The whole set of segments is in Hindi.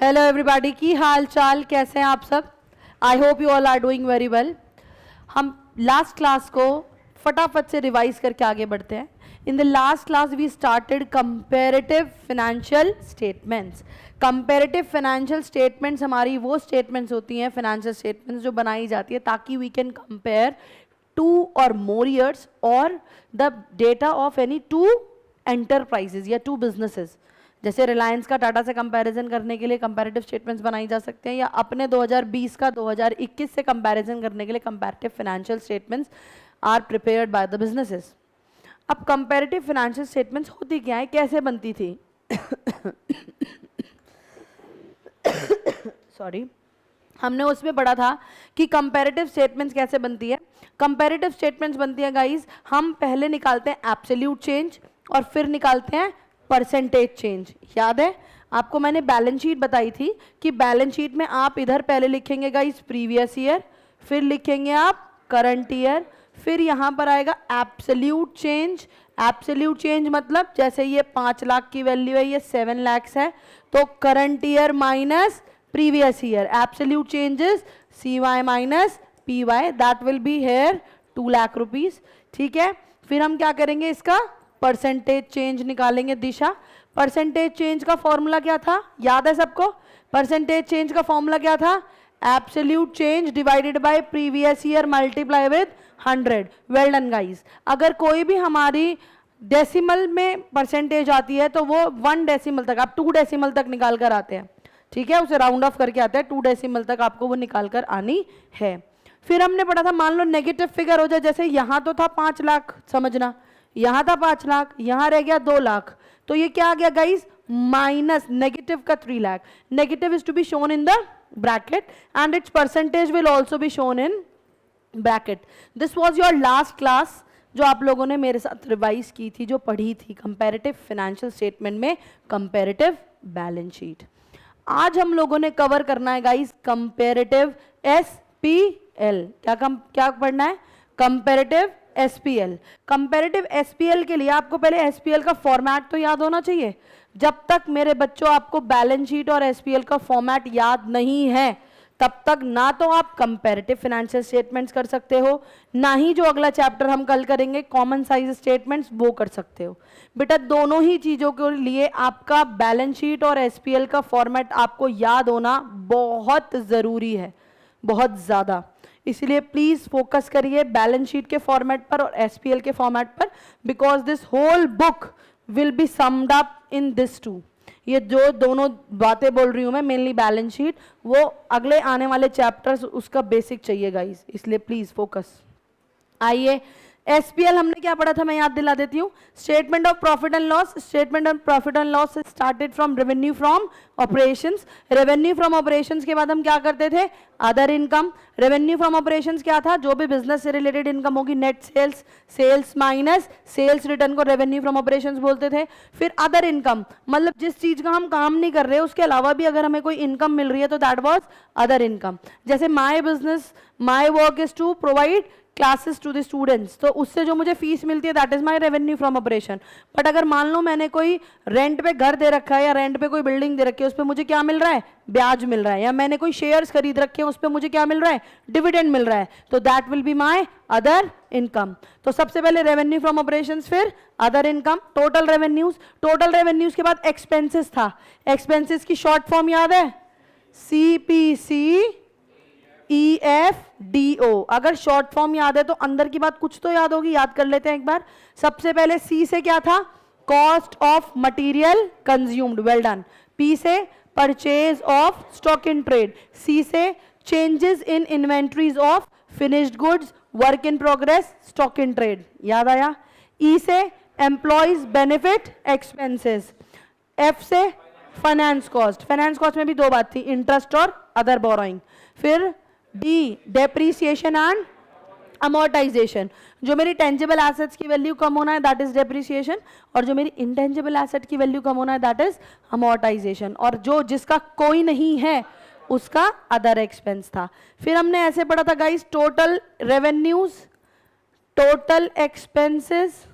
हेलो एवरीबॉडी, की हाल चाल, कैसे हैं आप सब? I hope you all are doing very well. हम लास्ट क्लास को फटाफट से रिवाइज करके आगे बढ़ते हैं। In the last class we started comparative financial statements. Comparative financial statements हमारी वो स्टेटमेंट्स होती हैं, फाइनेंशियल स्टेटमेंट्स जो बनाई जाती है ताकि वी कैन कंपेयर टू और मोर ईयर्स और the data of any two enterprises या टू बिजनेसेस। जैसे रिलायंस का टाटा से कंपैरिजन करने के लिए कंपैरेटिव स्टेटमेंट्स बनाई जा सकते हैं, या अपने 2020 का 2021 से कंपैरिजन करने के लिए comparative financial statements are prepared by the businesses. अब कंपैरेटिव फाइनेंशियल स्टेटमेंट्स होती क्या है, कैसे बनती थी? सॉरी, हमने उसमें पढ़ा था कि कंपैरेटिव स्टेटमेंट्स कैसे बनती है। कंपैरेटिव स्टेटमेंट्स बनती है गाइस, हम पहले निकालते हैं एब्सोल्यूट चेंज और फिर निकालते हैं परसेंटेज चेंज। याद है आपको, मैंने बैलेंस शीट बताई थी कि बैलेंस शीट में आप इधर पहले लिखेंगे गाइस प्रीवियस ईयर, फिर लिखेंगे आप करंट ईयर, फिर यहाँ पर आएगा एब्सोल्यूट चेंज। एब्सोल्यूट चेंज मतलब जैसे ये 5 लाख की वैल्यू है, ये 7 लाख है, तो current year minus previous year, absolute changes CY minus PY, that will be here 2 lakh rupees. ठीक है, फिर हम क्या करेंगे, इसका परसेंटेज चेंज निकालेंगे दिशा। परसेंटेज चेंज का फॉर्मूला क्या था, याद है सबको? परसेंटेज चेंज का फॉर्मूला क्या था? Absolute change divided by previous year multiply with 100। Well done guys. अगर कोई भी हमारी डेसिमल में परसेंटेज आती है तो वो 1 डेसिमल तक, आप 2 डेसिमल तक निकाल कर आते हैं। ठीक है, उसे राउंड ऑफ करके आते हैं, 2 डेसिमल तक आपको वो निकाल कर आनी है। फिर हमने पढ़ा था, मान लो नेगेटिव फिगर हो जाए, जैसे यहां तो था 5 लाख, समझना यहां था 5 लाख, यहां रह गया 2 लाख, तो ये क्या आ गया गाइस? माइनस नेगेटिव का 3 lakh. Negative is to be shown in the bracket and its percentage will also be shown in bracket. This was your last class जो आप लोगों ने मेरे साथ रिवाइज की थी, जो पढ़ी थी कंपैरेटिव फाइनेंशियल स्टेटमेंट में कंपैरेटिव बैलेंस शीट। आज हम लोगों ने कवर करना है गाइस कंपैरेटिव SPL। क्या पढ़ना है? Comparative SPL। कंपैरेटिव SPL के लिए आपको पहले SPL का फॉर्मेट तो याद होना चाहिए। जब तक मेरे बच्चों आपको बैलेंस शीट और SPL का फॉर्मेट याद नहीं है, तब तक ना तो आप कंपैरेटिव फाइनेंशियल स्टेटमेंट्स कर सकते हो, ना ही जो अगला चैप्टर हम कल करेंगे कॉमन साइज स्टेटमेंट्स वो कर सकते हो। बेटा दोनों ही चीजों के लिए आपका बैलेंस शीट और SPL का फॉर्मेट आपको याद होना बहुत जरूरी है, बहुत ज्यादा। इसलिए प्लीज फोकस करिए बैलेंस शीट के फॉर्मेट पर और SPL के फॉर्मेट पर, because this whole book will be summed up in this two. ये जो दोनों बातें बोल रही हूं मैं, मेनली बैलेंस शीट, वो अगले आने वाले चैप्टर्स उसका बेसिक चाहिए गाइस, इसलिए प्लीज फोकस। आइए, SPL हमने क्या पढ़ा था, मैं याद दिला देती हूँ। Statement of profit and loss. Statement of profit and loss started from revenue from operations. Revenue from operations के बाद हम क्या करते थे? Other income. Revenue from operations क्या था? जो भी बिजनेस से रिलेटेड इनकम होगी, net sales, sales minus sales return को रेवेन्यू फ्रॉम ऑपरेशंस बोलते थे। फिर अदर इनकम, मतलब जिस चीज का हम काम नहीं कर रहे उसके अलावा भी अगर हमें कोई इनकम मिल रही है तो दैट वाज अदर इनकम। जैसे my business, my work is to provide classes to the students, तो उससे जो मुझे फीस मिलती है that is my revenue from operation. But अगर मान लो मैंने कोई रेंट पे घर दे रखा है या रेंट पे कोई बिल्डिंग दे रखी है, उस पर मुझे क्या मिल रहा है? ब्याज मिल रहा है। या मैंने कोई शेयर्स खरीद रखे हैं, उस पर मुझे क्या मिल रहा है? डिविडेंड मिल रहा है, तो that will be my other income. तो सबसे पहले रेवेन्यू फ्रॉम ऑपरेशंस, फिर other income, total revenues. Total revenues के बाद एक्सपेंसेस था। एक्सपेंसेस की शॉर्ट फॉर्म याद है? CPC EFDO। अगर शॉर्ट फॉर्म याद है तो अंदर की बात कुछ तो याद होगी, याद कर लेते हैं एक बार। सबसे पहले C से क्या था? Cost of material consumed, well done. P से purchase of stock in trade. C से changes in inventories of finished goods, work in progress, stock in trade, याद आया। E से एम्प्लॉयज बेनिफिट एक्सपेंसेस। F से फाइनेंस कॉस्ट। फाइनेंस कॉस्ट में भी 2 बात थी, इंटरेस्ट और अदर बोरोइंग। फिर D डेप्रीसिएशन एंड अमोर्टाइजेशन। जो मेरी टेंजिबल एसेट्स की वैल्यू कम होना है दैट इज डेप्रीसिएशन, और जो मेरी इंटेंजिबल एसेट की वैल्यू कम होना है दैट इज अमोर्टाइजेशन, और जो जिसका कोई नहीं है उसका अदर एक्सपेंस था। फिर हमने ऐसे पढ़ा था guys, total revenues, total expenses,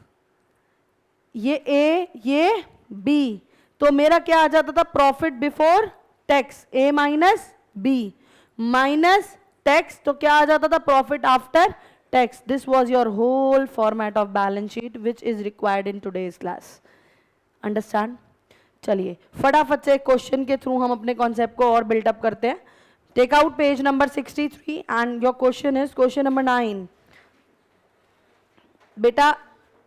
ये A ये B, तो मेरा क्या आ जाता था? Profit before tax A minus B minus tax, तो क्या आ जाता था profit after tax. This was your whole format of balance sheet which is required in today's class. Understand. चलिए फटाफट से क्वेश्चन के थ्रू हम अपने कॉन्सेप्ट को और बिल्टअप करते हैं. Take out page number 63 and your question is question number 9. बेटा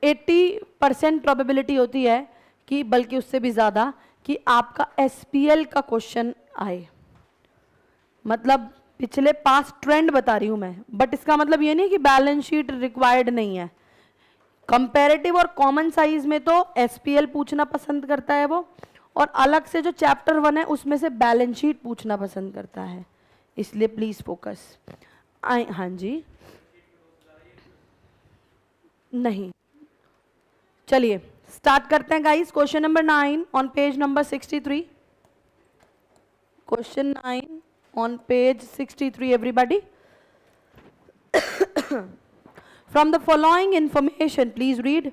80% प्रोबेबिलिटी होती है कि, बल्कि उससे भी ज़्यादा, कि आपका एसपीएल का क्वेश्चन आए. मतलब पिछले पास्ट ट्रेंड बता रही हूं मैं, बट इसका मतलब ये नहीं कि बैलेंस शीट रिक्वायर्ड नहीं है. कंपैरेटिव और कॉमन साइज में तो एसपीएल पूछना पसंद करता है वो, और अलग से जो चैप्टर 1 है उसमें से बैलेंस शीट पूछना पसंद करता है. इसलिए प्लीज फोकस. हाँ जी, नहीं, चलिए स्टार्ट करते हैं guys. Question number 9 on page number 63. Question 9 on page 63 everybody. From the following information, please read.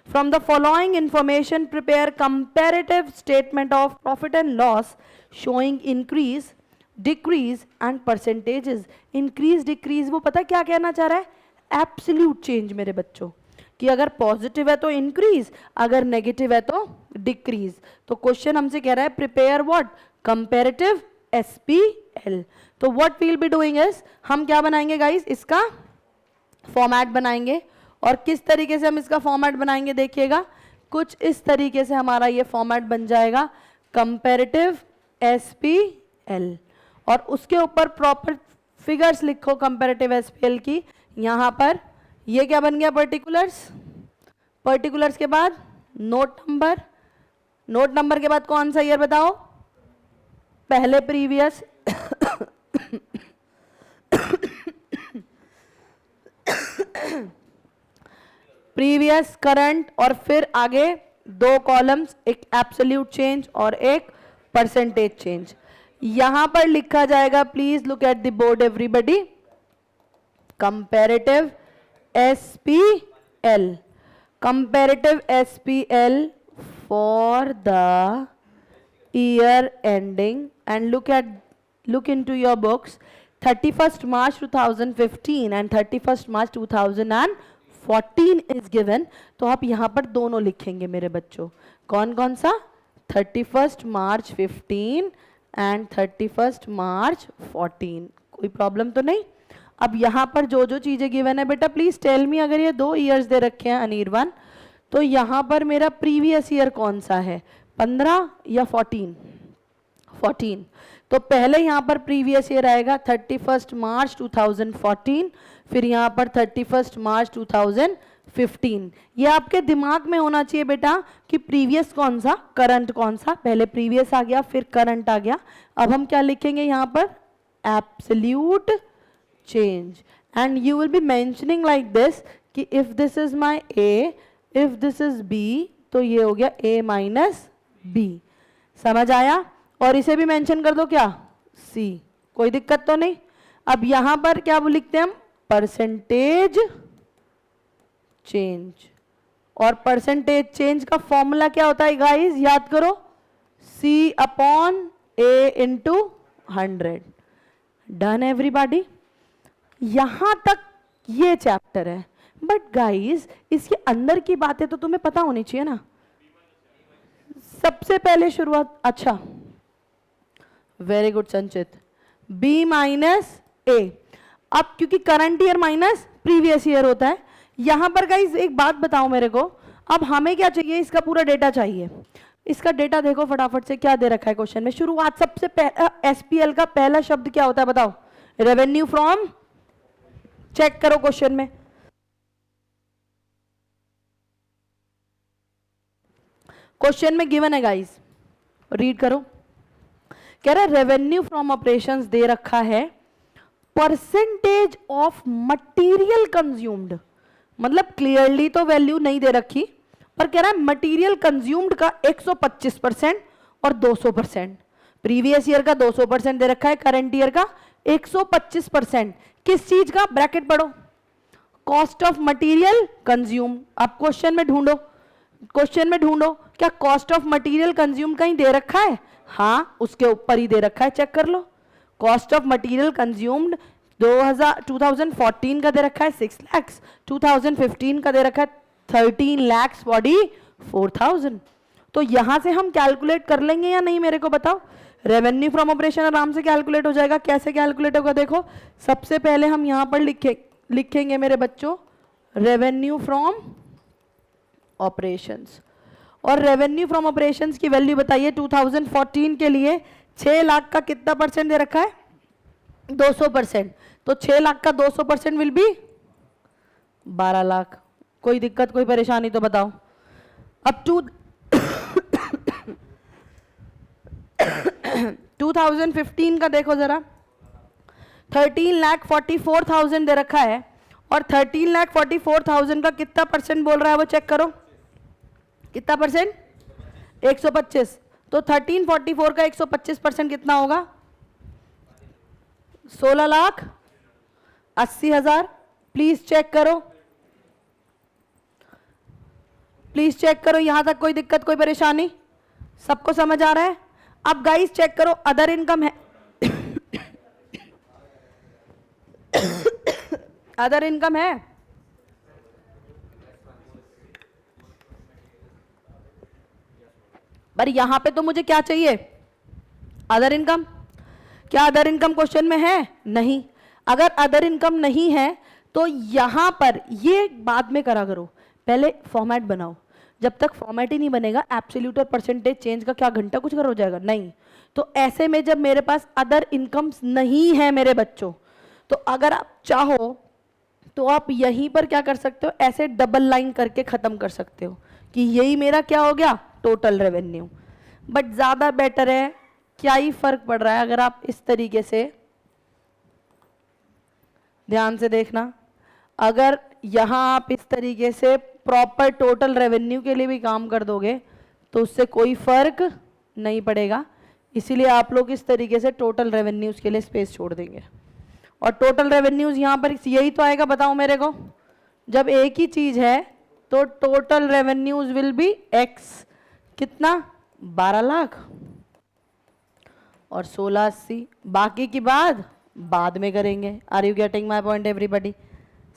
From the following information, prepare comparative statement of profit and loss showing increase, decrease and percentages. Increase, decrease, वो पता क्या कहना चाह रहा है? Absolute change मेरे बच्चों, कि अगर पॉजिटिव है तो इंक्रीज, अगर नेगेटिव है तो डिक्रीज. तो क्वेश्चन हमसे कह रहा है प्रिपेयर व्हाट? Comparative SPL. तो what we will be doing is, हम क्या बनाएंगे गाइस? इसका फॉर्मेट बनाएंगे. और किस तरीके से हम इसका फॉर्मेट बनाएंगे देखिएगा. कुछ इस तरीके से हमारा ये फॉर्मेट बन जाएगा, कंपैरेटिव एसपीएल, और उसके ऊपर प्रॉपर फिगर्स लिखो कंपैरेटिव एसपीएल की. यहां पर ये क्या बन गया? पर्टिकुलर्स. पर्टिकुलर्स के बाद नोट नंबर. नोट नंबर के बाद कौन सा ईयर बताओ? पहले प्रीवियस, प्रीवियस, करंट, और फिर आगे 2 कॉलम्स, एक एब्सोल्यूट चेंज और एक परसेंटेज चेंज. यहां पर लिखा जाएगा, please look at the board everybody, comparative SPL. Comparative SPL for the year ending, and look into your books. 31st March 2015 and 31st March 2014 is given. तो आप यहाँ पर दोनों लिखेंगे मेरे बच्चों. कौन कौन सा? 31st March 15 and 31st March 14. कोई प्रॉब्लम तो नहीं? अब यहाँ पर जो जो चीज़ें गिवन है बेटा, प्लीज टेल मी. अगर ये 2 ईयर्स दे रखे हैं अनिर्बान, तो यहाँ पर मेरा प्रीवियस ईयर कौन सा है? 15 या 14? 14. तो पहले यहाँ पर प्रीवियस ईयर आएगा 31st मार्च 2014, फिर यहाँ पर 31st मार्च 2015. ये आपके दिमाग में होना चाहिए बेटा कि प्रीवियस कौन सा, करंट कौन सा. पहले प्रीवियस आ गया, फिर करंट आ गया. अब हम क्या लिखेंगे यहाँ पर? Absolute change. And you will be mentioning like this कि if this is my A, if this is B, तो ये हो गया ए माइनस बी. समझ आया? और इसे भी मेंशन कर दो क्या? सी. कोई दिक्कत तो नहीं? अब यहां पर क्या लिखते हैं हम? Percentage change. और परसेंटेज चेंज का फॉर्मूला क्या होता है गाइस? याद करो, सी अपॉन ए इंटू 100. Done everybody? यहां तक ये चैप्टर है. बट गाइस इसके अंदर की बातें तो तुम्हें पता होनी चाहिए ना. सबसे पहले शुरुआत, अच्छा वेरी गुड संचित, बी माइनस ए. अब क्योंकि current year minus previous year होता है, यहां पर गाइस एक बात बताओ मेरे को. अब हमें क्या चाहिए? इसका पूरा डेटा चाहिए. इसका डेटा देखो फटाफट से, क्या दे रखा है क्वेश्चन में. शुरुआत सबसे एसपीएल का पहला शब्द क्या होता है बताओ? Revenue from. चेक करो क्वेश्चन में, क्वेश्चन में गिवन है गाइस, रीड करो. कह रहा है रेवेन्यू फ्रॉम ऑपरेशंस दे रखा है, परसेंटेज ऑफ मटेरियल कंज्यूम्ड. मतलब क्लियरली तो वैल्यू नहीं दे रखी, पर कह रहा है मटेरियल कंज्यूम्ड का 125% और 200%. प्रीवियस ईयर का 200% दे रखा है, करंट ईयर का 125%. किस चीज का? ब्रैकेट पढ़ो, कॉस्ट ऑफ मटेरियल कंज्यूम. आप क्वेश्चन में ढूंढो, क्वेश्चन में ढूंढो क्या कॉस्ट ऑफ मटेरियल कंज्यूम कहीं दे रखा है? हाँ उसके ऊपर ही दे रखा है, चेक कर लो। कॉस्ट ऑफ मटेरियल कंज्यूम्ड 2014 का दे रखा है 6 लाख, 2015 का दे रखा है 13 लाख 44,000। तो यहां से हम कैलकुलेट कर लेंगे या नहीं, मेरे को बताओ। रेवेन्यू फ्रॉम ऑपरेशन आराम से कैलकुलेट हो जाएगा। कैसे कैलकुलेट होगा देखो, सबसे पहले हम यहां पर लिखेंगे मेरे बच्चों रेवेन्यू फ्रॉम ऑपरेशंस। और रेवेन्यू फ्रॉम ऑपरेशंस की वैल्यू बताइए 2014 के लिए 6 लाख का कितना परसेंट दे रखा है, 200%। तो 6 लाख का 200% विल बी 12 लाख। कोई दिक्कत कोई परेशानी तो बताओ। अब 2015 का देखो जरा, 13,44,000 दे रखा है और 13,44,000 का कितना परसेंट बोल रहा है वो चेक करो, कितना परसेंट, 125। तो 1344 का 125% कितना होगा, 16,80,000। प्लीज चेक करो, प्लीज चेक करो, यहां तक कोई दिक्कत कोई परेशानी, सबको समझ आ रहा है। अब गाइस चेक करो, अदर इनकम है अदर इनकम है, पर यहां पे तो मुझे क्या चाहिए, अदर इनकम। क्या अदर इनकम क्वेश्चन में है, नहीं। अगर अदर इनकम नहीं है तो यहां पर ये बाद में करा करो, पहले फॉर्मेट बनाओ। जब तक फॉर्मेट ही नहीं बनेगा एब्सोल्यूट और परसेंटेज चेंज का क्या घंटा कुछ कर हो जाएगा, नहीं। तो ऐसे में जब मेरे पास अदर इनकम्स नहीं है मेरे बच्चों, तो अगर आप चाहो तो आप यहीं पर क्या कर सकते हो, ऐसे डबल लाइन करके खत्म कर सकते हो कि यही मेरा क्या हो गया, टोटल रेवेन्यू। बट ज्यादा बेटर है, क्या ही फर्क पड़ रहा है अगर आप इस तरीके से, ध्यान से देखना, अगर यहां आप इस तरीके से प्रॉपर टोटल रेवेन्यू के लिए भी काम कर दोगे तो उससे कोई फर्क नहीं पड़ेगा। इसीलिए आप लोग इस तरीके से टोटल रेवेन्यूज के लिए स्पेस छोड़ देंगे। और टोटल रेवेन्यूज यहां पर यही तो आएगा, बताओ मेरे को। जब एक ही चीज है तो total revenues will be x, कितना, 12 लाख और 1680। बाकी की बात बाद में करेंगे। Are you getting my point everybody,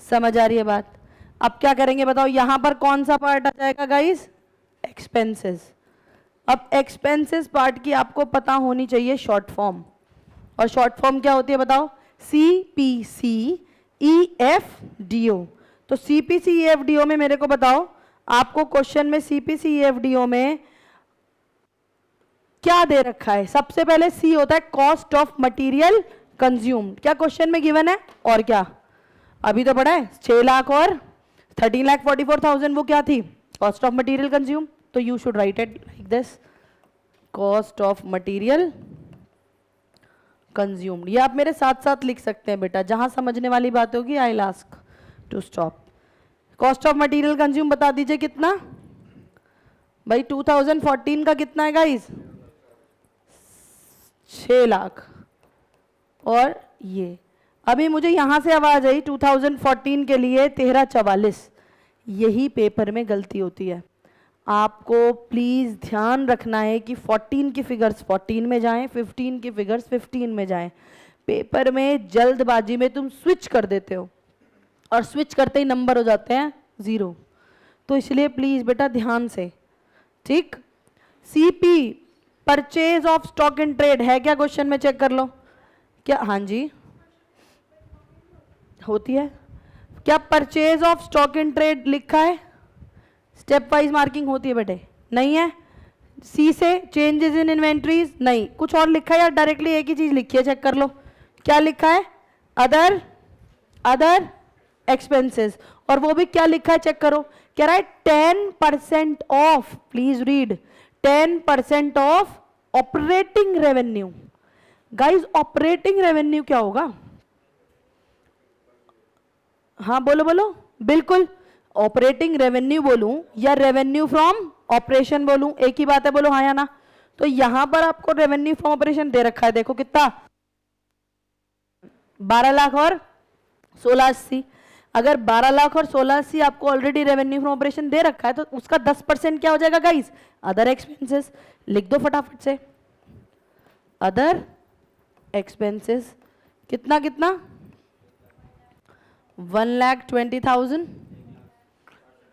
समझ आ रही है बात। अब क्या करेंगे बताओ, यहां पर कौन सा पार्ट आ जाएगा गाइस, एक्सपेंसेस। अब एक्सपेंसेस पार्ट की आपको पता होनी चाहिए शॉर्ट फॉर्म, और शॉर्ट फॉर्म क्या होती है बताओ, CPCEFDO। तो CPCEFDO में मेरे को बताओ, आपको क्वेश्चन में CPCEFDO में क्या दे रखा है। सबसे पहले C होता है कॉस्ट ऑफ मटेरियल कंज्यूम्ड, क्या क्वेश्चन में गिवन है, और क्या अभी तो पढ़ा है, 6 लाख और 13,44,000 वो क्या थी, कॉस्ट ऑफ मटेरियल कंज्यूम। तो you should write it like this, cost of material consumed. ये आप मेरे साथ साथ लिख सकते हैं बेटा, जहां समझने वाली बात होगी I will ask to stop. Cost of material consume बता दीजिए कितना भाई, 2014 का कितना है गाइस, 6 लाख। और ये अभी मुझे यहां से आवाज आई 2014 के लिए 1344, यही पेपर में गलती होती है। आपको प्लीज ध्यान रखना है कि 14 की फिगर्स 14 में जाएं, 15 की फिगर्स 15 में जाएं। पेपर में जल्दबाजी में तुम स्विच कर देते हो और स्विच करते ही नंबर हो जाते हैं 0। तो इसलिए प्लीज बेटा ध्यान से, ठीक। CP purchase of stock in trade है क्या क्वेश्चन में, चेक कर लो क्या, हाँ जी होती है। क्या purchase of stock in trade लिखा है, स्टेप वाइज मार्किंग होती है बेटे, नहीं है। सी से चेंजेस इन इन्वेंट्रीज, नहीं। कुछ और लिखा है या डायरेक्टली एक ही चीज लिखी है, चेक कर लो क्या लिखा है, अदर एक्सपेंसेस, और वो भी क्या लिखा है चेक करो, कह रहा है 10% of, please read, 10% of operating revenue. Guys operating revenue क्या होगा, हाँ बोलो बोलो, बिल्कुल ऑपरेटिंग रेवेन्यू बोलूं या रेवेन्यू फ्रॉम ऑपरेशन बोलूं, एक ही बात है, बोलो हाँ या ना। तो यहां पर आपको रेवेन्यू फ्रॉम ऑपरेशन दे रखा है, देखो कितना, 12 लाख और 1680। अगर 12 लाख और 1680 आपको ऑलरेडी रेवेन्यू फ्रॉम ऑपरेशन दे रखा है तो उसका 10% क्या हो जाएगा गाइस, अदर एक्सपेंसेस। लिख दो फटाफट से, अदर एक्सपेंसेस कितना कितना 1,20,000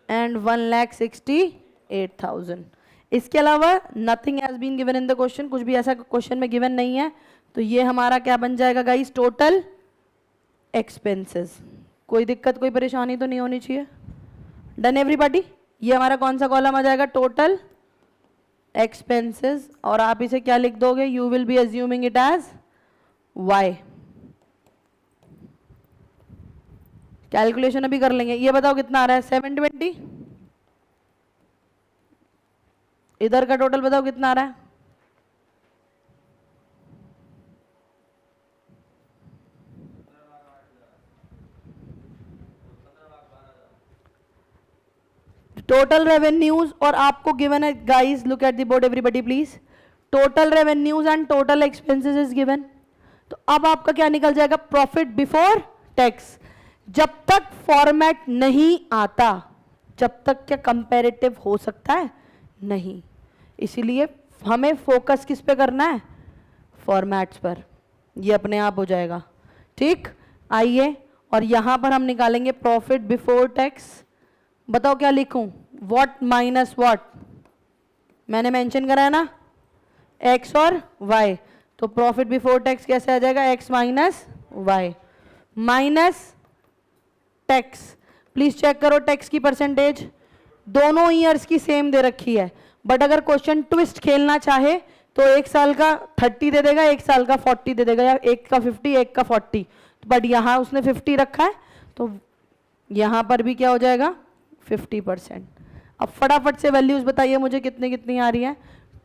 एंड 1,68,000। इसके अलावा nothing has been given in the question, कुछ भी ऐसा क्वेश्चन में गिवन नहीं है, तो ये हमारा क्या बन जाएगा गाइस, टोटल एक्सपेंसेस। कोई दिक्कत कोई परेशानी तो नहीं होनी चाहिए। Done everybody. ये हमारा कौन सा कॉलम आ जाएगा, टोटल एक्सपेंसेस, और आप इसे क्या लिख दोगे, you will be assuming it as Y. Calculation अभी कर लेंगे। ये बताओ कितना आ रहा है, 720। इधर का टोटल बताओ कितना आ रहा है, टोटल रेवेन्यूज, और आपको गिवन है guys, look at the board everybody please, total revenues and total expenses is given. तो अब आपका क्या निकल जाएगा, प्रॉफिट बिफोर टैक्स। जब तक फॉर्मेट नहीं आता, जब तक क्या कंपैरेटिव हो सकता है, नहीं। इसीलिए हमें फोकस किस पे करना है, फॉर्मेट्स पर, ये अपने आप हो जाएगा। ठीक, आइए, और यहां पर हम निकालेंगे प्रॉफिट बिफोर टैक्स। बताओ क्या लिखूं, व्हाट माइनस व्हाट, मैंने मेंशन करा है ना, एक्स और वाई। तो प्रॉफिट बिफोर टैक्स कैसे आ जाएगा, X minus Y minus tax. Please check करो टैक्स की परसेंटेज, दोनों ईयर्स की सेम दे रखी है, बट अगर क्वेश्चन ट्विस्ट खेलना चाहे तो एक साल का 30 दे देगा, एक साल का 40 दे देगा, या एक का 50 एक का 40, बट यहाँ उसने 50 रखा है, तो यहाँ पर भी क्या हो जाएगा 50%। अब फटाफट से वैल्यूज बताइए मुझे कितनी कितनी आ रही है।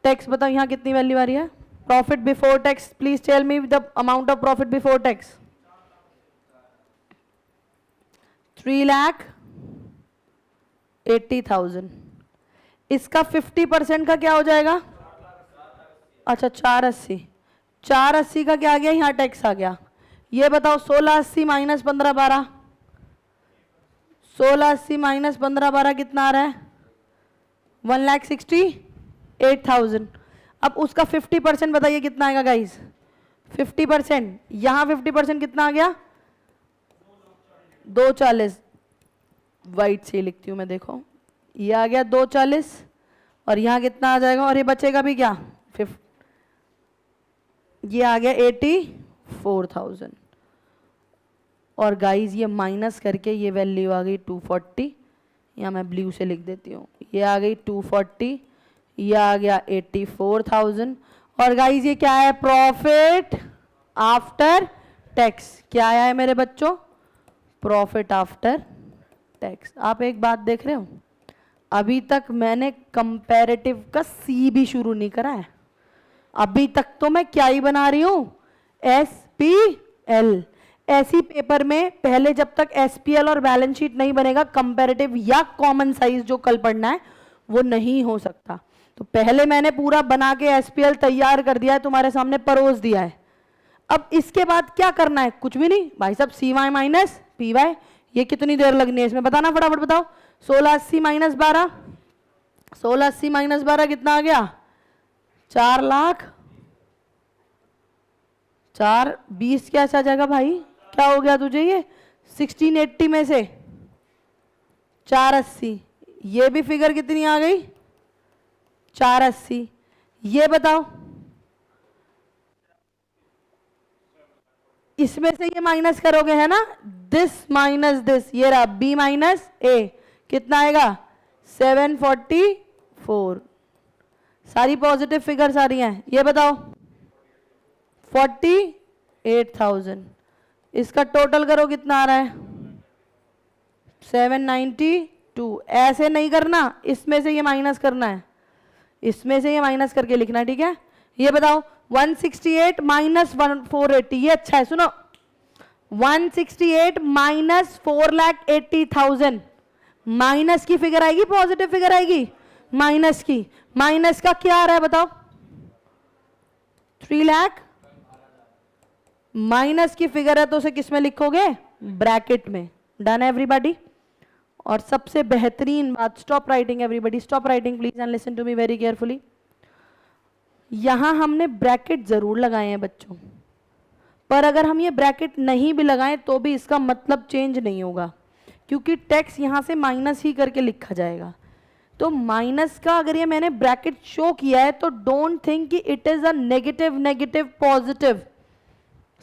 टैक्स बताओ यहाँ कितनी वैल्यू आ रही है, profit before tax, please tell me the amount of profit before tax. 3,80,000। इसका 50% का क्या हो जाएगा, अच्छा 480, 480 का क्या आ गया, यहाँ टैक्स आ गया। ये बताओ 1680 माइनस 1512, 1680 माइनस 1512 कितना आ रहा है, 1,68,000। अब उसका 50% बताइए कितना आएगा गाइस, 50%, यहाँ 50% कितना आ गया, 240। वाइट से लिखती हूँ मैं, देखो ये आ गया 240, और यहाँ कितना आ जाएगा, और ये बचेगा भी क्या, ये आ गया 84,000। और गाइस ये माइनस करके ये वैल्यू आ गई 240, या मैं ब्लू से लिख देती हूँ, ये आ गई 240, ये आ गया 84,000। और गाइस ये क्या है, प्रॉफिट आफ्टर टैक्स। क्या आया है मेरे बच्चों, प्रॉफिट आफ्टर टैक्स। आप एक बात देख रहे हो, अभी तक मैंने कंपैरेटिव का सी भी शुरू नहीं करा है, अभी तक तो मैं क्या ही बना रही हूं, एसपीएल। ऐसी पेपर में पहले जब तक एसपीएल और बैलेंस शीट नहीं बनेगा, कंपैरेटिव या कॉमन साइज जो कल पढ़ना है वो नहीं हो सकता। तो पहले मैंने पूरा बना के एसपीएल तैयार कर दिया है, तुम्हारे सामने परोस दिया है। अब इसके बाद क्या करना है, कुछ भी नहीं भाई साहब, सी वाई माइनस पी वाई। ये कितनी देर लगनी है इसमें बताना, फटाफट बताओ। 1680 माइनस 12, 1680 माइनस 12 कितना आ गया, 4 लाख, 420 क्या आ जाएगा भाई, क्या हो गया तुझे, ये 1680 में से 480, ये भी फिगर कितनी आ गई, 480। ये बताओ इसमें से ये माइनस करोगे है ना, दिस माइनस दिस, ये रहा बी माइनस ए, कितना आएगा 744। सारी पॉजिटिव फिगर्स आ रही हैं। ये बताओ 48,000, इसका टोटल करो कितना आ रहा है 792। ऐसे नहीं करना, इसमें से ये माइनस करना है, इसमें से ये माइनस करके लिखना है, ठीक है। ये बताओ 168 माइनस 480, ये अच्छा है सुनो, 168 माइनस 4,80,000, माइनस की फिगर आएगी पॉजिटिव फिगर आएगी, माइनस की, माइनस का क्या आ रहा है बताओ 3 लाख, माइनस की फिगर है तो उसे किस में लिखोगे, ब्रैकेट में। Done everybody. और सबसे बेहतरीन बात, stop writing everybody, stop writing please and listen to me very carefully. यहां हमने ब्रैकेट जरूर लगाए हैं बच्चों, पर अगर हम ये ब्रैकेट नहीं भी लगाएं तो भी इसका मतलब चेंज नहीं होगा, क्योंकि टैक्स यहां से माइनस ही करके लिखा जाएगा। तो माइनस का अगर ये मैंने ब्रैकेट शो किया है तो डोंट थिंक कि it is a negative negative positive,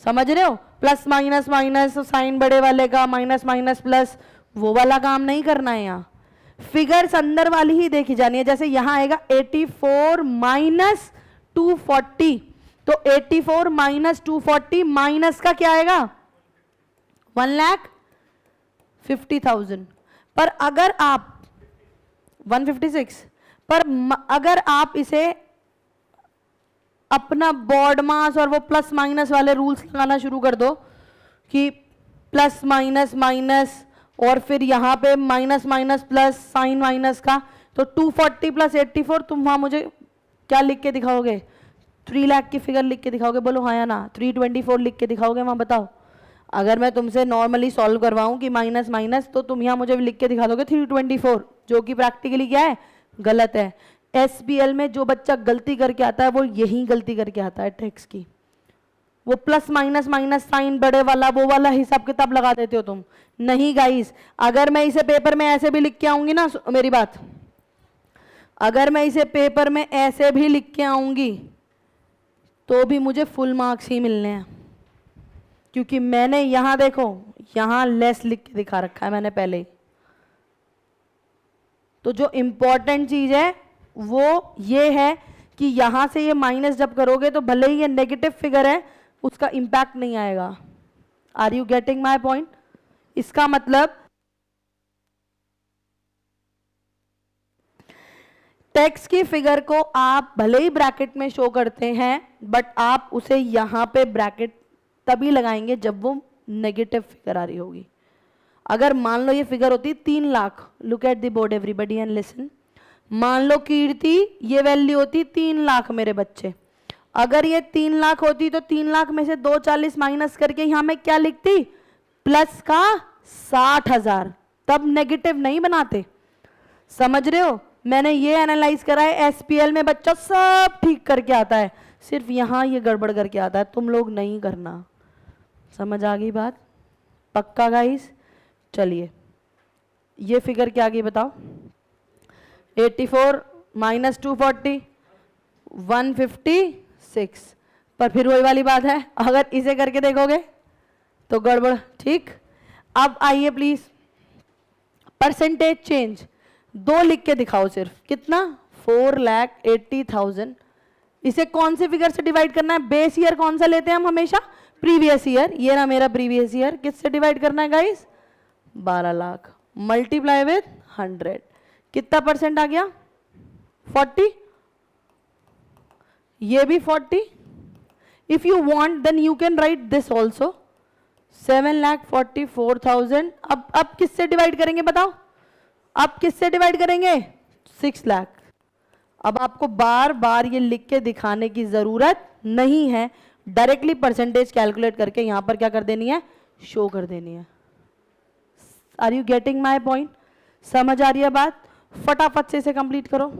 समझ रहे हो? प्लस माइनस माइनस, साइन बड़े वाले का, माइनस माइनस प्लस, वो वाला काम नहीं करना है। यहाँ फिगर्स अंदर वाली ही देखी जानी है। जैसे यहां आएगा 84 माइनस 240, तो 84 माइनस 240 माइनस का क्या आएगा? 1,50,000। पर अगर आप 156, पर अगर आप इसे अपना बॉर्ड मास और वो प्लस माइनस वाले रूल्स लगाना शुरू कर दो कि प्लस माइनस माइनस और फिर यहां पे minus minus plus sign minus का, तो 240 प्लस 84, तुम वहां मुझे क्या लिख के दिखाओगे? 3 लाख की फिगर लिख के दिखाओगे? बोलो हाँ या ना? 324 लिख के दिखाओगे वहां? बताओ। अगर मैं तुमसे नॉर्मली सॉल्व करवाऊं कि माइनस माइनस, तो तुम यहाँ मुझे लिख के दिखा दोगे 324, जो कि प्रैक्टिकली क्या है? गलत है। एसबीएल में जो बच्चा गलती करके आता है वो यही गलती करके आता है टैक्स की। वो प्लस माइनस माइनस साइन बड़े वाला वो वाला हिसाब किताब लगा देते हो तुम। नहीं गाइस, अगर मैं इसे पेपर में ऐसे भी लिख के आऊंगी ना, मेरी बात, अगर मैं इसे पेपर में ऐसे भी लिख के आऊंगी तो भी मुझे फुल मार्क्स ही मिलने हैं, क्योंकि मैंने यहां देखो, यहां लेस लिख के दिखा रखा है मैंने पहले ही। तो जो इंपॉर्टेंट चीज है वो ये है कि यहां से ये माइनस जब करोगे तो भले ही ये नेगेटिव फिगर है, उसका इंपैक्ट नहीं आएगा। Are you getting my point? इसका मतलब टैक्स की फिगर को आप भले ही ब्रैकेट में शो करते हैं, बट आप उसे यहां पे ब्रैकेट तभी लगाएंगे जब वो नेगेटिव फिगर आ रही होगी। अगर मान लो ये फिगर होती 3 lakh, look at the board everybody and listen, मान लो कीर्ति ये वैल्यू होती 3 लाख मेरे बच्चे, अगर ये 3 लाख होती तो 3 लाख में से 240 माइनस करके यहां मैं क्या लिखती? प्लस का 60,000, तब नेगेटिव नहीं बनाते। समझ रहे हो? मैंने ये एनालाइज करा है, एसपीएल में बच्चा सब ठीक करके आता है, सिर्फ यहां ये गड़बड़ करके आता है, तुम लोग नहीं करना। समझ आ गई बात? पक्का गाइस? चलिए ये फिगर क्या आ गई बताओ? 84 माइनस 240, 156। पर फिर वही वाली बात है, अगर इसे करके देखोगे तो गड़बड़। ठीक, अब आइए प्लीज, परसेंटेज चेंज 2 लिख के दिखाओ सिर्फ। कितना? 4,80,000। इसे कौन से फिगर से डिवाइड करना है? बेस ईयर कौन सा लेते हैं हम हमेशा? Previous year. ये ना मेरा प्रीवियस ईयर, किससे डिवाइड करना है गाइस? 12 लाख मल्टीप्लाई विथ 100, कितना परसेंट आ गया? 40। ये भी 40। If you want then you can write this also, 7,44,000। अब किससे डिवाइड करेंगे बताओ? अब किससे डिवाइड करेंगे? 6 लाख। अब आपको बार बार ये लिख के दिखाने की जरूरत नहीं है, डायरेक्टली परसेंटेज कैलकुलेट करके यहां पर क्या कर देनी है? शो कर देनी है। Are you getting my point? समझ आ रही है बात? फटाफट से इसे कंप्लीट करो।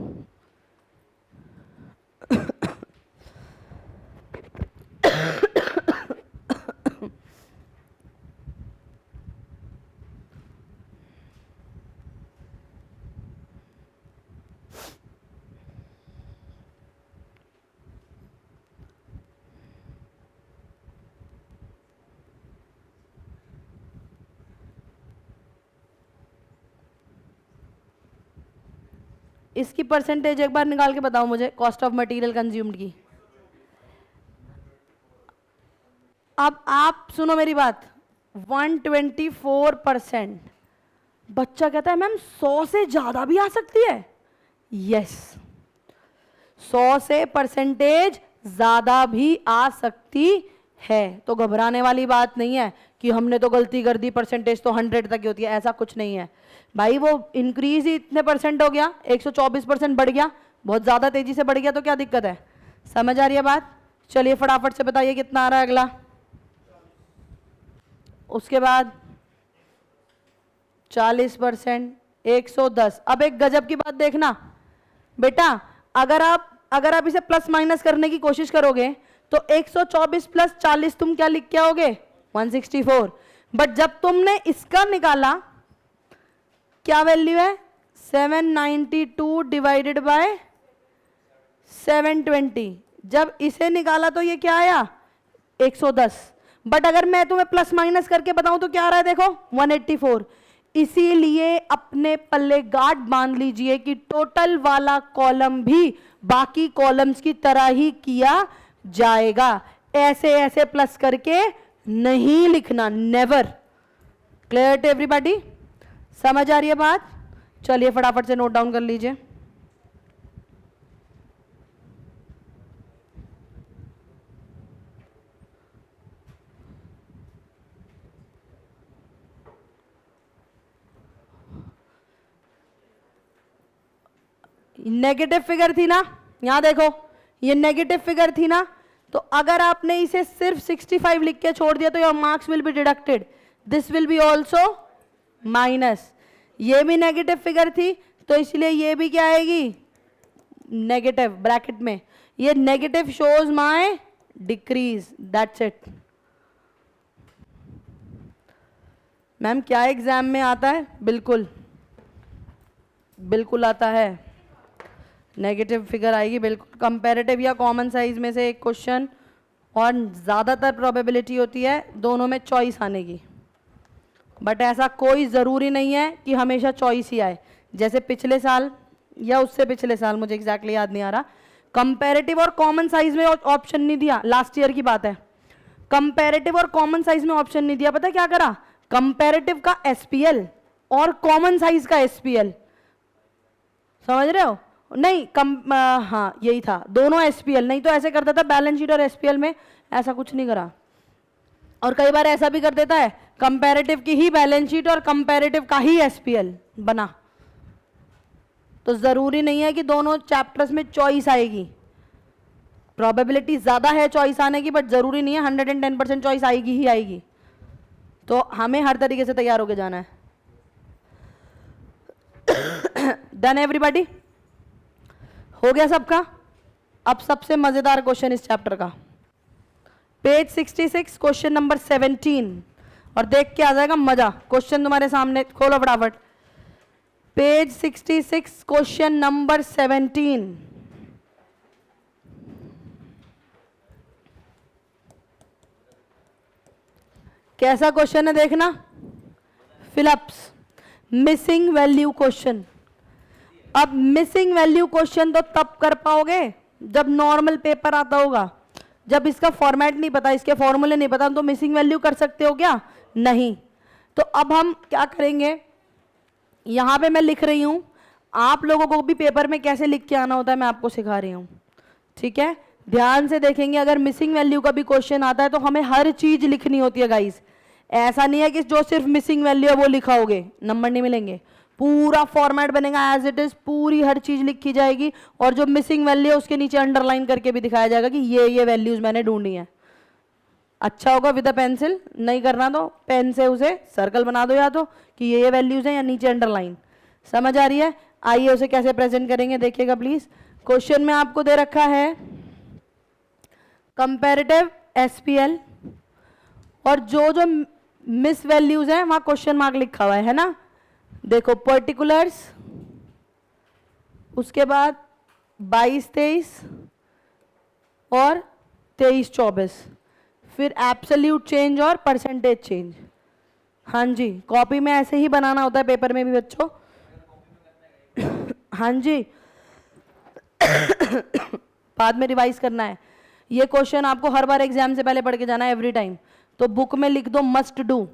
इसकी परसेंटेज एक बार निकाल के बताओ मुझे, कॉस्ट ऑफ मटेरियल कंज्यूम्ड की। अब आप सुनो मेरी बात, 124%। बच्चा कहता है मैम 100 से ज्यादा भी आ सकती है? यस, 100 से परसेंटेज ज्यादा भी आ सकती है। तो घबराने वाली बात नहीं है कि हमने तो गलती कर दी, परसेंटेज तो 100 तक की होती है, ऐसा कुछ नहीं है भाई। वो इंक्रीज ही इतने परसेंट हो गया, 124% बढ़ गया, बहुत ज्यादा तेजी से बढ़ गया, तो क्या दिक्कत है? समझ आ रही है बात? चलिए फटाफट से बताइए कितना आ रहा है अगला। उसके बाद 40%, 110। अब एक गजब की बात देखना बेटा, अगर आप अगर आप इसे प्लस माइनस करने की कोशिश करोगे तो 124 प्लस 40 तुम क्या लिख के आओगे? 164। बट जब तुमने इसका निकाला, क्या वैल्यू है? 792 डिवाइडेड बाय 720। जब इसे निकाला तो ये क्या आया? 110। बट अगर मैं तुम्हें प्लस माइनस करके बताऊं तो क्या आ रहा है? देखो 184। इसीलिए अपने पल्ले गांठ बांध लीजिए कि टोटल वाला कॉलम भी बाकी कॉलम्स की तरह ही किया जाएगा। ऐसे ऐसे प्लस करके नहीं लिखना, नेवर। Clear to everybody? समझ आ रही है बात? चलिए फटाफट से नोट डाउन कर लीजिए। नेगेटिव फिगर थी ना, यहां देखो ये नेगेटिव फिगर थी ना, तो अगर आपने इसे सिर्फ 65 लिख के छोड़ दिया तो your marks will be deducted, this will be also minus. ये भी नेगेटिव फिगर थी तो इसलिए ये भी क्या आएगी? नेगेटिव ब्रैकेट में। ये negative shows my decrease, that's it. Ma'am क्या एग्जाम में आता है? बिल्कुल बिल्कुल आता है, नेगेटिव फिगर आएगी बिल्कुल। कंपैरेटिव या कॉमन साइज में से एक क्वेश्चन, और ज़्यादातर प्रोबेबिलिटी होती है दोनों में चॉइस आने की, बट ऐसा कोई ज़रूरी नहीं है कि हमेशा चॉइस ही आए। जैसे पिछले साल या उससे पिछले साल, मुझे एग्जैक्टली याद नहीं आ रहा, कंपैरेटिव और कॉमन साइज में ऑप्शन नहीं दिया, लास्ट ईयर की बात है। कंपैरेटिव और कॉमन साइज में ऑप्शन नहीं दिया, पता है क्या करा? कंपैरेटिव का एसपीएल और कॉमन साइज का एसपीएल, समझ रहे हो? नहीं हाँ यही था, दोनों एसपीएल। नहीं तो ऐसे करता था बैलेंस शीट और एसपीएल में, ऐसा कुछ नहीं करा। और कई बार ऐसा भी कर देता है, कंपैरेटिव की ही बैलेंस शीट और कंपैरेटिव का ही एसपीएल बना। तो जरूरी नहीं है कि दोनों चैप्टर्स में चॉइस आएगी। प्रोबेबिलिटी ज्यादा है चॉइस आने की, बट जरूरी नहीं है 110% चॉइस आएगी ही आएगी। तो हमें हर तरीके से तैयार होके जाना है। Done everybody? हो गया सबका? अब सबसे मजेदार क्वेश्चन इस चैप्टर का, पेज 66 क्वेश्चन नंबर 17, और देख के आ जाएगा मजा। क्वेश्चन तुम्हारे सामने, खोलो फटाफट पेज 66 क्वेश्चन नंबर 17। कैसा क्वेश्चन है देखना, फिलअप्स मिसिंग वैल्यू क्वेश्चन। अब मिसिंग वैल्यू क्वेश्चन तो तब कर पाओगे जब नॉर्मल पेपर आता होगा। जब इसका फॉर्मेट नहीं पता, इसके फॉर्मूले नहीं पता, तो मिसिंग वैल्यू कर सकते हो क्या? नहीं। तो अब हम क्या करेंगे, यहां पे मैं लिख रही हूं, आप लोगों को भी पेपर में कैसे लिख के आना होता है मैं आपको सिखा रही हूं, ठीक है? ध्यान से देखेंगे, अगर मिसिंग वैल्यू का भी क्वेश्चन आता है तो हमें हर चीज लिखनी होती है गाइस। ऐसा नहीं है कि जो सिर्फ मिसिंग वैल्यू है वो लिखाओगे, नंबर नहीं मिलेंगे। पूरा फॉर्मेट बनेगा एज इट इज, पूरी हर चीज लिखी जाएगी, और जो मिसिंग वैल्यू है उसके नीचे अंडरलाइन करके भी दिखाया जाएगा कि ये वैल्यूज मैंने ढूंढी है। अच्छा होगा विद अ पेंसिल, नहीं करना तो पेन से उसे सर्कल बना दो, या तो कि ये वैल्यूज हैं या नीचे अंडरलाइन। समझ आ रही है? आइए उसे कैसे प्रेजेंट करेंगे देखिएगा प्लीज। क्वेश्चन में आपको दे रखा है कंपैरेटिव एसपीएल, और जो जो मिस वैल्यूज हैं वहां क्वेश्चन मार्क लिखा हुआ है ना। देखो पर्टिकुलर्स, उसके बाद 22-23 और 23-24, फिर एब्सोल्यूट चेंज और परसेंटेज चेंज। हाँ जी, कॉपी में ऐसे ही बनाना होता है, पेपर में भी बच्चों। हाँ जी। बाद में रिवाइज करना है। ये क्वेश्चन आपको हर बार एग्जाम से पहले पढ़ के जाना है एवरी टाइम। तो बुक में लिख दो मस्ट डू,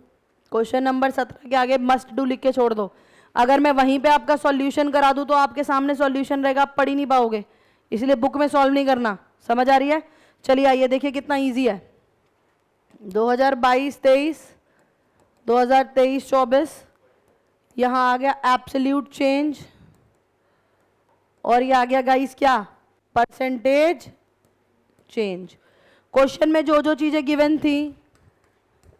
क्वेश्चन नंबर 17 के आगे मस्ट डू लिख के छोड़ दो। अगर मैं वहीं पे आपका सॉल्यूशन करा दूं तो आपके सामने सॉल्यूशन रहेगा, आप पढ़ ही नहीं पाओगे, इसलिए बुक में सॉल्व नहीं करना। समझ आ रही है? चलिए आइए देखिए कितना इजी है। 2022-23, 2023-24, यहाँ आ गया एब्सोल्यूट चेंज, और ये आ गया गाइस क्या? Percentage change. क्वेश्चन में जो जो चीजें गिवन थी,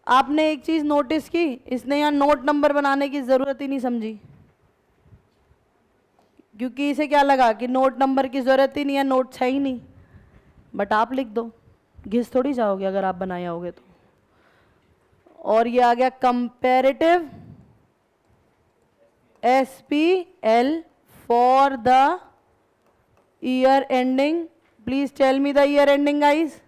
आपने एक चीज नोटिस की, इसने यहाँ नोट नंबर बनाने की जरूरत ही नहीं समझी, क्योंकि इसे क्या लगा कि नोट नंबर की ज़रूरत ही नहीं है, नोट है ही नहीं, बट आप लिख दो, घिस थोड़ी जाओगे अगर आप बनाए आओगे तो। और ये आ गया comparative SPL for the year ending. Please tell me the year ending guys.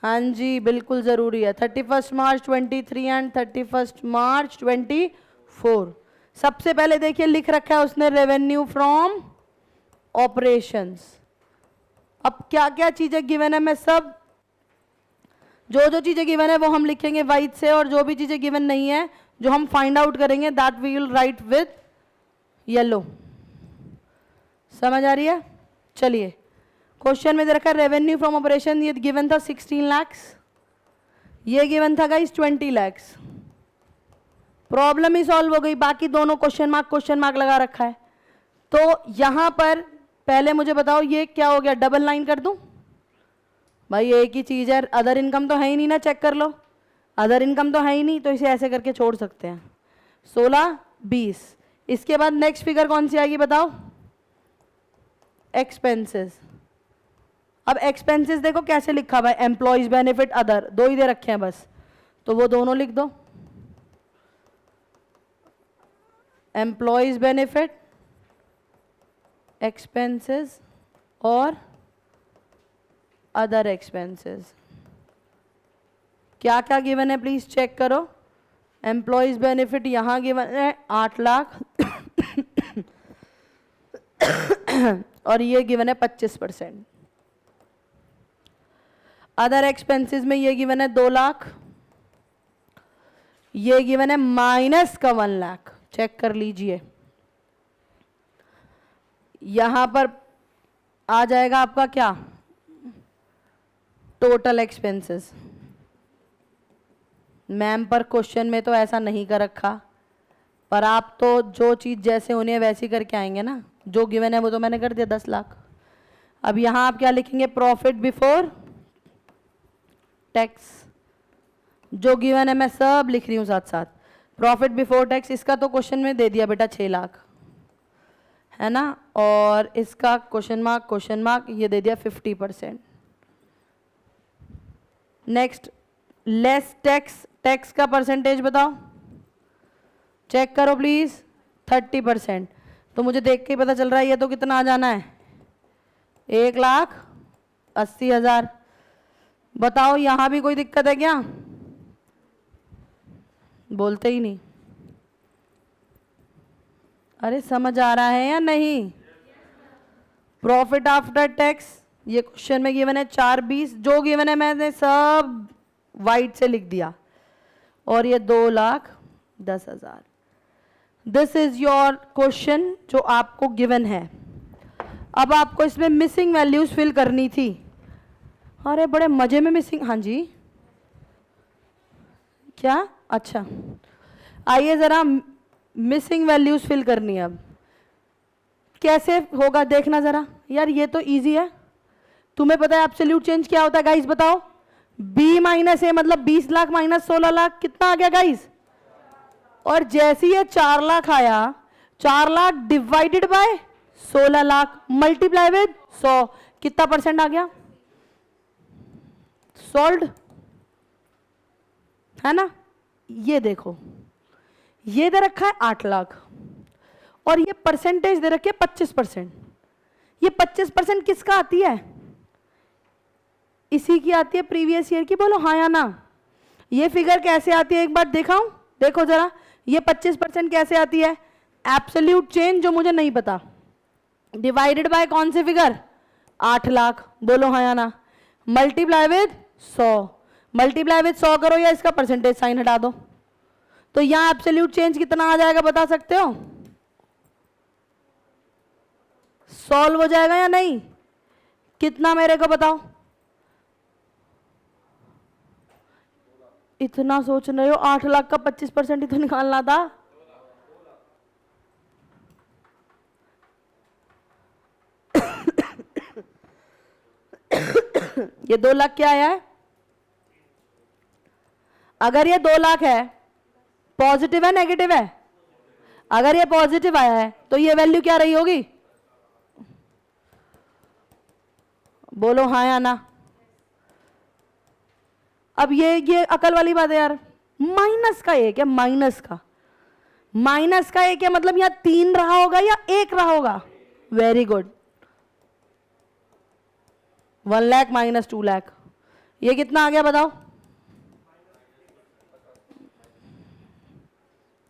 हाँ जी बिल्कुल ज़रूरी है, 31 मार्च 23 एंड 31 मार्च 24। सबसे पहले देखिए लिख रखा है उसने रेवेन्यू फ्रॉम ऑपरेशंस। अब क्या क्या चीज़ें गिवन है, मैं सब जो जो चीज़ें गिवन है वो हम लिखेंगे वाइट से, और जो भी चीज़ें गिवन नहीं है जो हम फाइंड आउट करेंगे that we will write with yellow. समझ आ रही है? चलिए क्वेश्चन में दे रखा है रेवेन्यू फ्रॉम ऑपरेशन, ये गिवन था 16 lakhs, ये गिवन था गाइस 20 lakhs। प्रॉब्लम ही सॉल्व हो गई, बाकी दोनों क्वेश्चन मार्क लगा रखा है। तो यहां पर पहले मुझे बताओ ये क्या हो गया, डबल लाइन कर दूं? भाई एक ही चीज है, अदर इनकम तो है ही नहीं ना, चेक कर लो, अदर इनकम तो है ही नहीं, तो इसे ऐसे करके छोड़ सकते हैं। 16 20, इसके बाद नेक्स्ट फिगर कौन सी आएगी बताओ? एक्सपेंसेस। अब एक्सपेंसेस देखो कैसे लिखा हुआ है, एम्प्लॉयज बेनिफिट अदर, दो ही दे रखे हैं बस, तो वो दोनों लिख दो, एम्प्लॉयज बेनिफिट, एक्सपेंसेस और अदर एक्सपेंसेस। क्या क्या गिवन है प्लीज चेक करो। एम्प्लॉयज बेनिफिट यहां गिवन है 8 लाख और ये गिवन है 25%। अदर एक्सपेंसेस में ये गिवन है 2 लाख, ये गिवन है माइनस का 1 लाख। चेक कर लीजिए, यहां पर आ जाएगा आपका क्या, टोटल एक्सपेंसेस। मैम पर क्वेश्चन में तो ऐसा नहीं कर रखा, पर आप तो जो चीज़ जैसे उन्हें वैसी करके आएंगे ना, जो गिवन है वो तो मैंने कर दिया 10 लाख। अब यहाँ आप क्या लिखेंगे, प्रॉफिट बिफोर टैक्स, जो गिवन है मैं सब लिख रही हूँ साथ साथ। प्रॉफिट बिफोर टैक्स इसका तो क्वेश्चन में दे दिया बेटा 6 लाख, है ना, और इसका क्वेश्चन मार्क ये दे दिया 50%। नेक्स्ट लेस टैक्स, टैक्स का परसेंटेज बताओ, चेक करो प्लीज, 30%। तो मुझे देख के ही पता चल रहा है ये तो कितना आ जाना है, 1,80,000। बताओ यहां भी कोई दिक्कत है क्या? बोलते ही नहीं। अरे समझ आ रहा है या नहीं? प्रॉफिट आफ्टर टैक्स ये क्वेश्चन में गिवन है 420, जो गिवन है मैंने सब वाइट से लिख दिया, और ये 2,10,000। दिस इज योर क्वेश्चन जो आपको गिवन है। अब आपको इसमें मिसिंग वैल्यूज फिल करनी थी। अरे बड़े मजे में मिसिंग, हाँ जी क्या, अच्छा आइए जरा मिसिंग वैल्यूज फिल करनी है। अब कैसे होगा देखना जरा, यार ये तो इजी है, तुम्हें पता है एब्सोल्यूट चेंज क्या होता है गाइस बताओ? B माइनस ए मतलब 20 लाख माइनस 16 लाख, कितना आ गया गाइस? और जैसे ये 4 लाख आया, 4 lakh divided by 16 lakh multiply with 100, कितना परसेंट आ गया? सॉल्व्ड, है ना? ये देखो ये दे रखा है 8 लाख और ये परसेंटेज दे रखी है 25%। ये 25% किसका आती है? इसी की आती है प्रीवियस ईयर की, बोलो हाँ या ना। ये फिगर कैसे आती है एक बार दिखाऊं, देखो जरा, ये 25% कैसे आती है? एब्सोल्यूट चेंज जो मुझे नहीं पता, डिवाइडेड बाय कौन से फिगर? 8 लाख, बोलो हाँ या ना, मल्टीप्लाई विद 100, मल्टीप्लाई विद 100 करो या इसका परसेंटेज साइन हटा दो, तो यहां एब्सोल्यूट चेंज कितना आ जाएगा बता सकते हो? सॉल्व हो जाएगा या नहीं? कितना मेरे को बताओ? इतना सोच रहे हो, 8 लाख का 25% ही तो निकालना था। ये 2 लाख क्या आया है? अगर ये 2 लाख है, पॉजिटिव है नेगेटिव है? अगर ये पॉजिटिव आया है तो ये वैल्यू क्या रही होगी? बोलो हाँ या ना। अब ये अकल वाली बात है यार, माइनस का एक है, माइनस का एक है, मतलब यहाँ 3 रहा होगा या 1 रहा होगा। Very good. 1 lakh minus 2 lakh, ये कितना आ गया बताओ।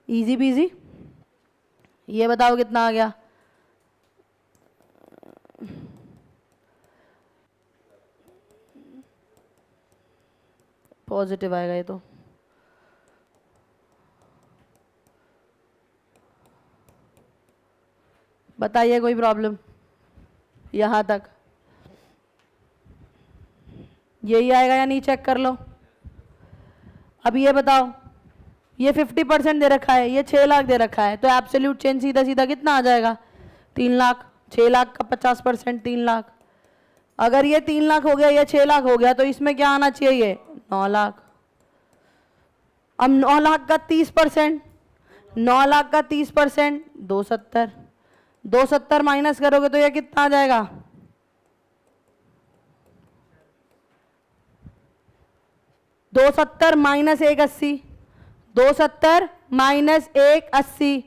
Easy PG. ये बताओ कितना आ गया। पॉजिटिव आएगा ये तो। बताइए कोई प्रॉब्लम यहां तक। यही आएगा या नहीं, चेक कर लो। अब ये बताओ, ये 50% दे रखा है, ये 6 लाख दे रखा है, तो एब्सोल्यूट चेंज सीधा सीधा कितना आ जाएगा 3 लाख। 6 लाख का 50% 3 लाख। अगर ये 3 लाख हो गया, ये 6 लाख हो गया, तो इसमें क्या आना चाहिए, ये 9 लाख। अब 9 लाख का 30%, 9 लाख का 30% 270। 270 माइनस करोगे तो ये कितना आ जाएगा, 270 माइनस 180। 270 माइनस 180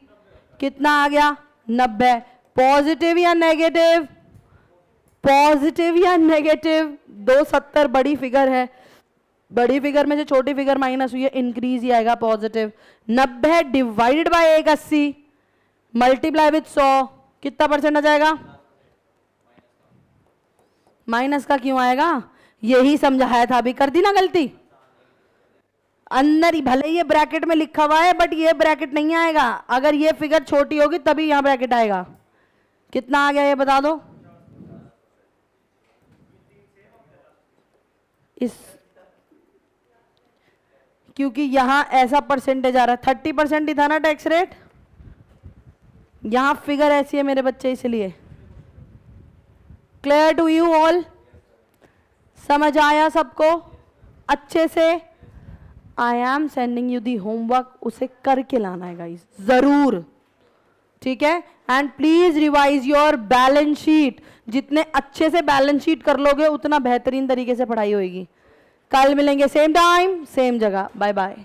कितना आ गया, 90। पॉजिटिव या नेगेटिव, पॉजिटिव या नेगेटिव। 270 बड़ी फिगर है, बड़ी फिगर में से छोटी फिगर माइनस हुई है, इंक्रीज ही आएगा positive. 90 divided by 180 multiply with 100 कितना परसेंट आ जाएगा, माइनस का क्यों आएगा, यही समझाया था अभी, कर दी ना गलती। अंदर ही भले ये ब्रैकेट में लिखा हुआ है, बट ये ब्रैकेट नहीं आएगा, अगर ये फिगर छोटी होगी तभी यहां ब्रैकेट आएगा। कितना आ गया ये बता दो। इस क्योंकि यहां ऐसा परसेंटेज आ रहा है, 30% ही था ना टैक्स रेट, यहां फिगर ऐसी है मेरे बच्चे, इसलिए। क्लियर टू यू ऑल, समझ आया सबको अच्छे से। I am sending you the homework, उसे करके लाना है गाइस जरूर, ठीक है। And please revise your balance sheet, जितने अच्छे से बैलेंस शीट कर लोगे उतना बेहतरीन तरीके से पढ़ाई होगी। कल मिलेंगे सेम टाइम सेम जगह, बाय बाय।